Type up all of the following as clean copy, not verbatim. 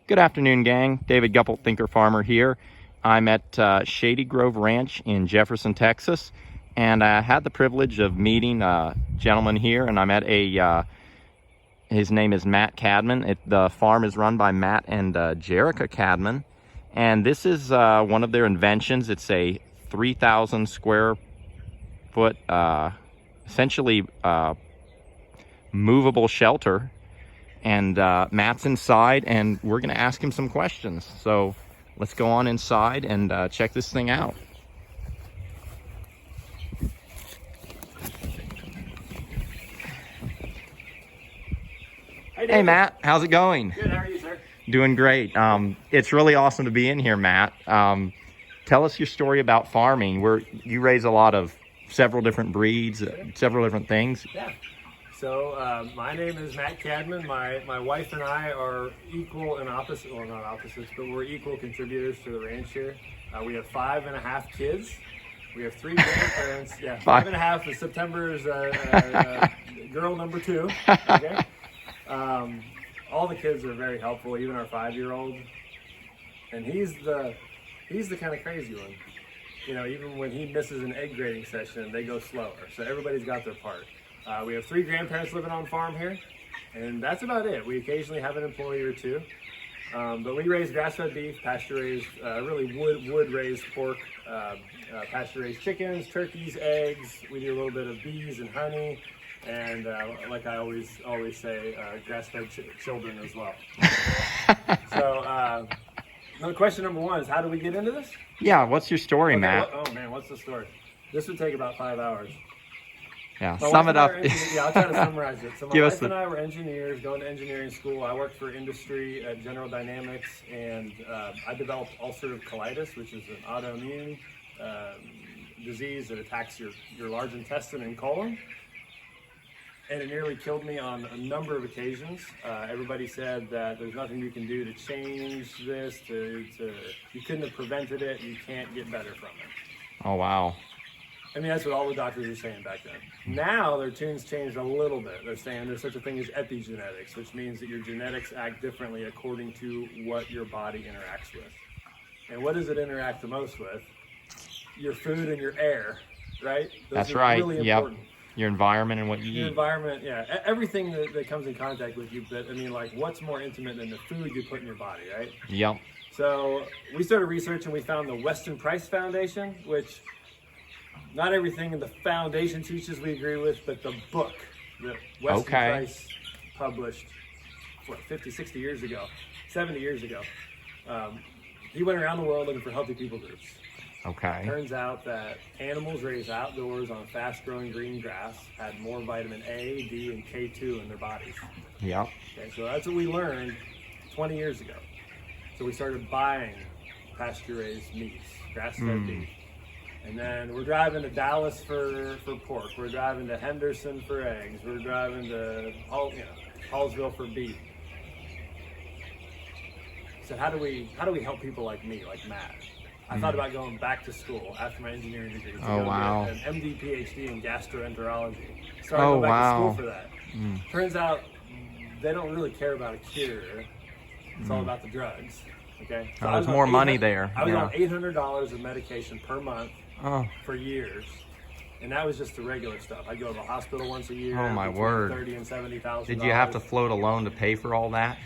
Good afternoon, gang. David Guppelt, Thinker Farmer here. I'm at Shady Grove Ranch in Jefferson, Texas, and I had the privilege of meeting a gentleman here, and I'm at his name is Matt Cadman. The farm is run by Matt and Jerica Cadman, and this is one of their inventions. It's a 3,000 square foot, essentially movable shelter. And Matt's inside, and we're going to ask him some questions. So let's go on inside and check this thing out. Hey, Matt, how's it going? Good, how are you, sir? Doing great. It's really awesome to be in here, Matt. Tell us your story about farming. You raise a lot of several different breeds, several different things. Yeah. So my name is Matt Cadman. My wife and I are equal and opposite, well, not opposites, but we're equal contributors to the ranch here. We have 5.5 kids. We have 3 grandparents. Yeah, 5.5. September is girl number 2. Okay. All the kids are very helpful, even our 5-year-old. And he's the kind of crazy one. You know, even when he misses an egg grading session, they go slower. So everybody's got their part. We have 3 grandparents living on farm here, and that's about it. We occasionally have an employee or 2, but we raise grass-fed beef, pasture-raised, really wood-raised pork, pasture-raised chickens, turkeys, eggs. We do a little bit of bees and honey, and like I always say, grass-fed children as well. So, question number 1 is, how do we get into this? Yeah, what's your story, Matt? Oh man, what's the story? This would take about 5 hours. Yeah, sum it up. Yeah, I'll try to summarize it. So my wife and I were engineers, going to engineering school. I worked for industry at General Dynamics, and I developed ulcerative colitis, which is an autoimmune disease that attacks your large intestine and colon. And it nearly killed me on a number of occasions. Everybody said that there's nothing you can do to change this. You couldn't have prevented it. You can't get better from it. Oh, wow. I mean, that's what all the doctors were saying back then. Now their tunes changed a little bit. They're saying there's such a thing as epigenetics, which means that your genetics act differently according to what your body interacts with. And what does it interact the most with? Your food and your air, right? That's right. Really important. Your environment and what you eat. Your environment, yeah. Everything that comes in contact with you. But I mean, like, what's more intimate than the food you put in your body, right? Yep. So we started researching. We found the Weston Price Foundation, which not everything in the foundation teaches we agree with, but the book that Weston Price published, 50, 60 years ago, 70 years ago, he went around the world looking for healthy people groups. Okay. Turns out that animals raised outdoors on fast-growing green grass had more vitamin A, D, and K2 in their bodies. Yep. Okay, so that's what we learned 20 years ago. So we started buying pasture-raised meats, grass-fed beef. And then we're driving to Dallas for pork. We're driving to Henderson for eggs. We're driving to Hallsville for beef. So how do we help people like me, like Matt? I thought about going back to school after my engineering degree to go get an MD, PhD in gastroenterology. So I go back to school for that. Turns out they don't really care about a cure. It's all about the drugs. Okay. So there's more money there. I was on $800 of medication per month for years, and that was just the regular stuff. I'd go to the hospital once a year. Oh my word! $30,000 and $70,000. Did you have to float a loan to pay for all that?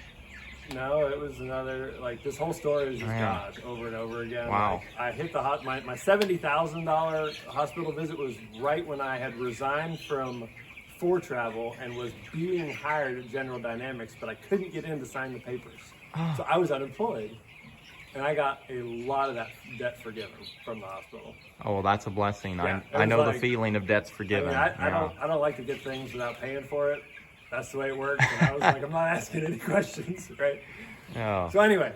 No, it was another, like, this whole story is just God over and over again. Wow. Like, I hit my $70,000 hospital visit was right when I had resigned from for travel and was being hired at General Dynamics, but I couldn't get in to sign the papers. So I was unemployed, and I got a lot of that debt forgiven from the hospital. Oh, well, that's a blessing. Yeah, I know the feeling of debt's forgiven. I don't like to get things without paying for it. That's the way it works. And I was like, I'm not asking any questions, right? Oh. So anyway,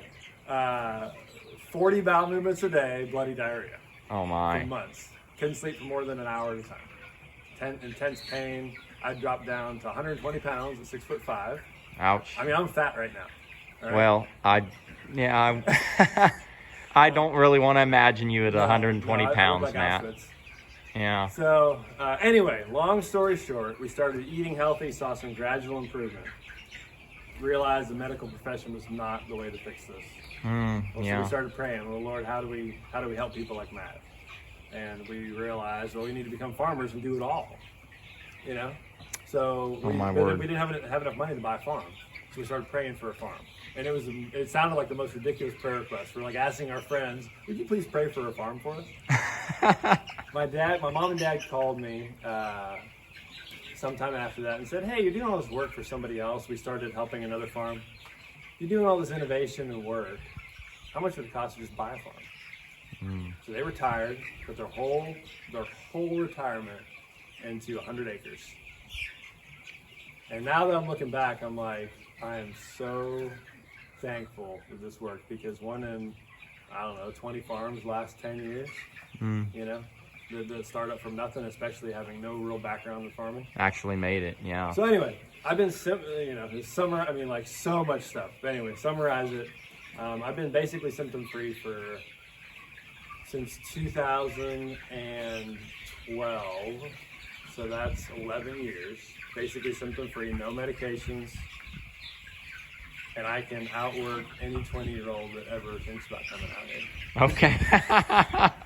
40 bowel movements a day, bloody diarrhea. Oh my. For months. Couldn't sleep for more than an hour at a time. Intense pain. I dropped down to 120 pounds at 6'5". Ouch. I mean, I'm fat right now. Right? Well, I don't really want to imagine you at 120 pounds, Matt. Yeah. So anyway, long story short, we started eating healthy, saw some gradual improvement. realized the medical profession was not the way to fix this. So we started praying, well, Lord, how do we help people like Matt? And we realized, well, we need to become farmers and do it all, you know? So we didn't have enough money to buy a farm. So we started praying for a farm. And it sounded like the most ridiculous prayer request. We're like asking our friends, would you please pray for a farm for us? My mom and dad called me sometime after that and said, hey, you're doing all this work for somebody else. We started helping another farm. You're doing all this innovation and work. How much would it cost to just buy a farm? So they retired, put their whole retirement into 100 acres. And now that I'm looking back, I'm like, I am so thankful for this work, because one in, 20 farms last 10 years, you know, the startup from nothing, especially having no real background in farming. Actually made it, yeah. So anyway, I've been, so much stuff. But anyway, summarize it. I've been basically symptom-free since 2012, so that's 11 years. Basically symptom-free, no medications, and I can outwork any 20-year-old that ever thinks about coming out here. Okay.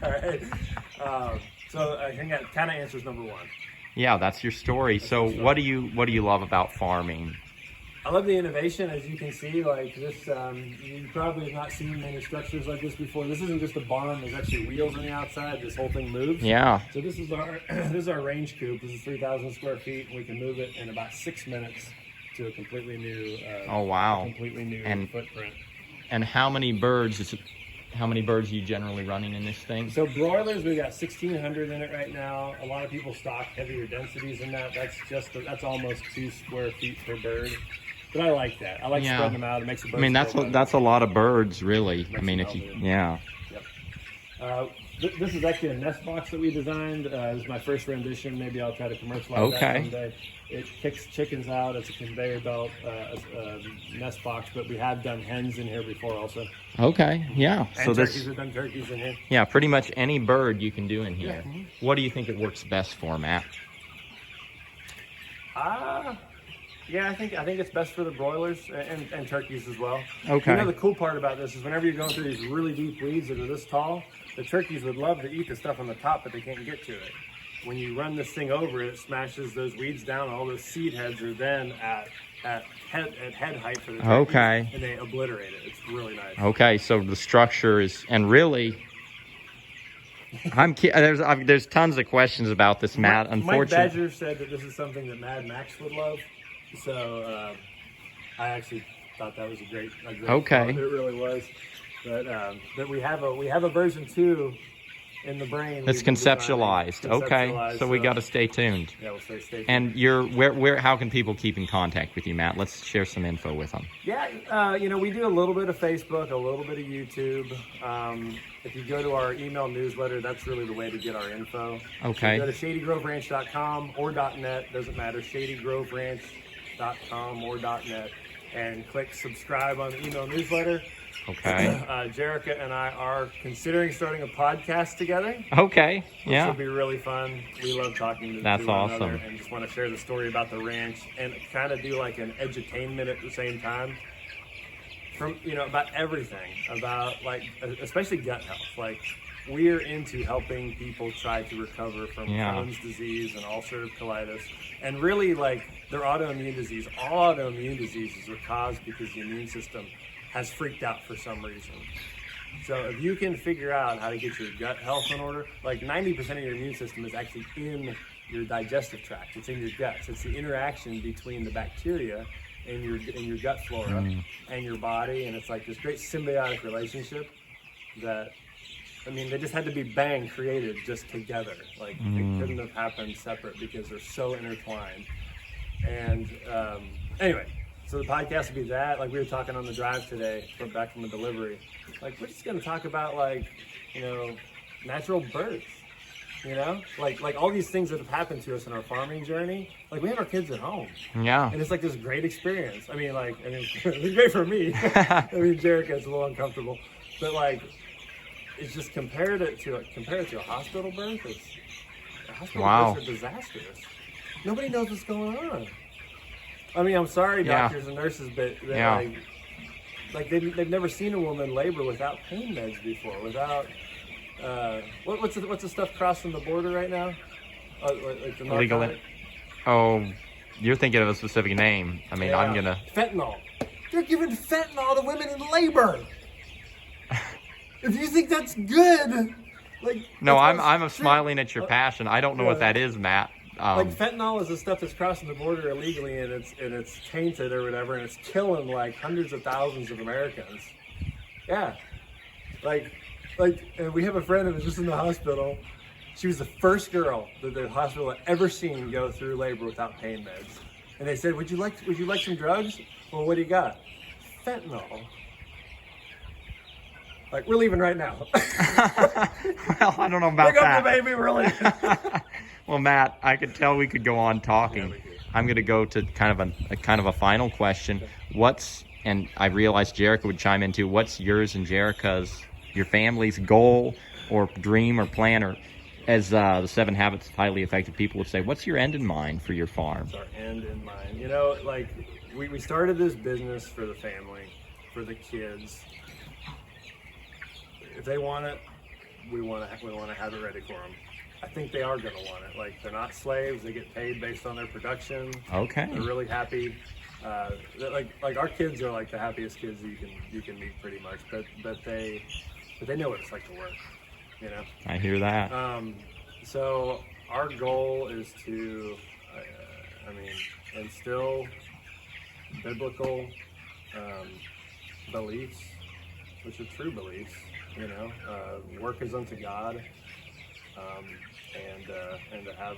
All right. So I think that kind of answers number one. Yeah, that's your story. So what do you love about farming? I love the innovation, as you can see. Like this, you probably have not seen many structures like this before. This isn't just a barn. There's actually wheels on the outside. This whole thing moves. Yeah. So this is our range coop. This is 3,000 square feet, and we can move it in about 6 minutes to a completely new. Oh wow. Completely new footprint. And how many birds are you generally running in this thing? So broilers, we got 1,600 in it right now. A lot of people stock heavier densities in that. That's almost 2 square feet per bird. But I like that. I like spreading them out. It makes the birds. That's a lot of birds, really. Yep. This is actually a nest box that we designed. This is my first rendition. Maybe I'll try to commercialize that someday. It kicks chickens out. It's a conveyor belt, a nest box, but we have done hens in here before also. Okay, yeah. And so we've done turkeys in here. Yeah, pretty much any bird you can do in here. Yeah. What do you think it works best for, Matt? Yeah, I think it's best for the broilers and turkeys as well. Okay. You know, the cool part about this is whenever you're going through these really deep weeds that are this tall, the turkeys would love to eat the stuff on the top, but they can't get to it. When you run this thing over it, smashes those weeds down. All those seed heads are then at head height for the turkeys. Okay. And they obliterate it. It's really nice. Okay, so the structure is, and really, there's tons of questions about this, Matt. Unfortunately, Mike Badger said that this is something that Mad Max would love. So I actually thought that was a great okay. Thought. It really was. But we have a version 2 in the brain. It's conceptualized. Okay, so we got to stay tuned. Yeah, we'll stay tuned. And how can people keep in contact with you, Matt? Let's share some info with them. Yeah, we do a little bit of Facebook, a little bit of YouTube. If you go to our email newsletter, that's really the way to get our info. Okay. So go to shadygroveranch.com or .net, doesn't matter, shadygroveranch.com or .net, and click subscribe on the email newsletter. Okay. Jerica and I are considering starting a podcast together. Okay. Yeah. Which will be really fun. We love talking to That's one awesome. another and just want to share the story about the ranch and kind of do like an edutainment at the same time. From about everything, about especially gut health. Like we're into helping people try to recover from Crohn's disease and ulcerative colitis, and really their autoimmune disease. All autoimmune diseases are caused because the immune system has freaked out for some reason. So if you can figure out how to get your gut health in order, 90% of your immune system is actually in your digestive tract. It's in your guts. It's the interaction between the bacteria in your gut flora and your body, and it's like this great symbiotic relationship that, they just had to be created just together. It couldn't have happened separate because they're so intertwined. And anyway, so the podcast would be that. We were talking on the drive today, back from a delivery. We're just going to talk about natural births. All these things that have happened to us in our farming journey. We have our kids at home. Yeah. And it's this great experience. It's great for me. Jerica's a little uncomfortable, but it's just compared it to a hospital birth. Hospital births are disastrous. Nobody knows what's going on. I mean, I'm sorry, Yeah. doctors and nurses, but Yeah. like they've never seen a woman labor without pain meds before, without what's the stuff crossing the border right now? Like the Illegal. narcotic? Oh, you're thinking of a specific name. I mean, I'm gonna. Fentanyl. They're giving fentanyl to women in labor. If you think that's good, like No, I'm smiling at your passion. I don't know what that is, Matt. Like fentanyl is the stuff that's crossing the border illegally, and it's tainted or whatever, and it's killing like hundreds of thousands of Americans. Yeah, like, and we have a friend that was just in the hospital. She was the first girl that the hospital had ever seen go through labor without pain meds, and they said, "Would you like some drugs?" Well, what do you got? Fentanyl. Like, we're leaving right now. Well, I don't know about Pick that. up the baby, we're leaving. Well, Matt, I could tell we could go on talking. Yeah, we could. I'm going to go to kind of a final question. And I realized Jerica would chime in too. What's yours and Jerica's, your family's goal or dream or plan, or as the 7 Habits of Highly Effective People would say, what's your end in mind for your farm? What's our end in mind? You know, like we started this business for the family, for the kids. If they want it, we want to have it ready for them. I think they are going to want it. Like, they're not slaves. They get paid based on their production. Okay. They're really happy. Like our kids are like the happiest kids you can meet pretty much. But they know what it's like to work. You know. I hear that. So our goal is to, instill biblical beliefs, which are true beliefs. You know, work is unto God. And to have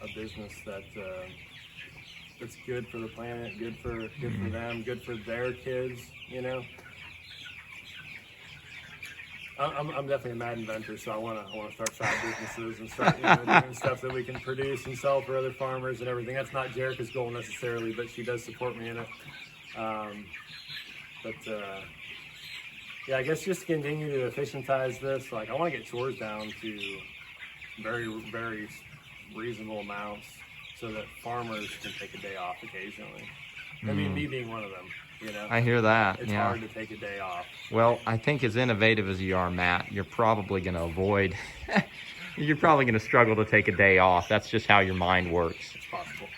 a business that's good for the planet, good for them, good for their kids. You know, I'm definitely a mad inventor, so I want to start side businesses and start doing stuff that we can produce and sell for other farmers and everything. That's not Jerica's goal necessarily, but she does support me in it. Yeah, I guess just to continue to efficientize this. Like, I want to get chores down to very, very reasonable amounts so that farmers can take a day off occasionally. I mean, me being one of them, you know. I hear that. It's hard to take a day off. Well, I think as innovative as you are, Matt, you're probably going to avoid, you're probably going to struggle to take a day off. That's just how your mind works. It's possible.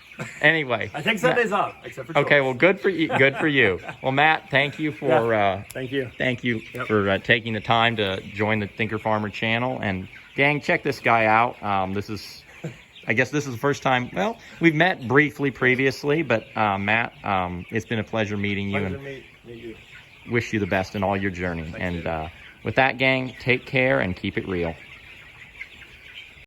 Anyway. I take Sundays off, except for chores. Okay, well, good for you. Good for you. Well, Matt, thank you for thank you. Thank you for taking the time to join the Thinker Farmer channel. And gang, check this guy out. I guess this is the first time. Well, we've met briefly previously, but Matt, it's been a pleasure meeting you. Pleasure to meet you. Wish you the best in all your journey. Thank you. With that, gang, take care and keep it real.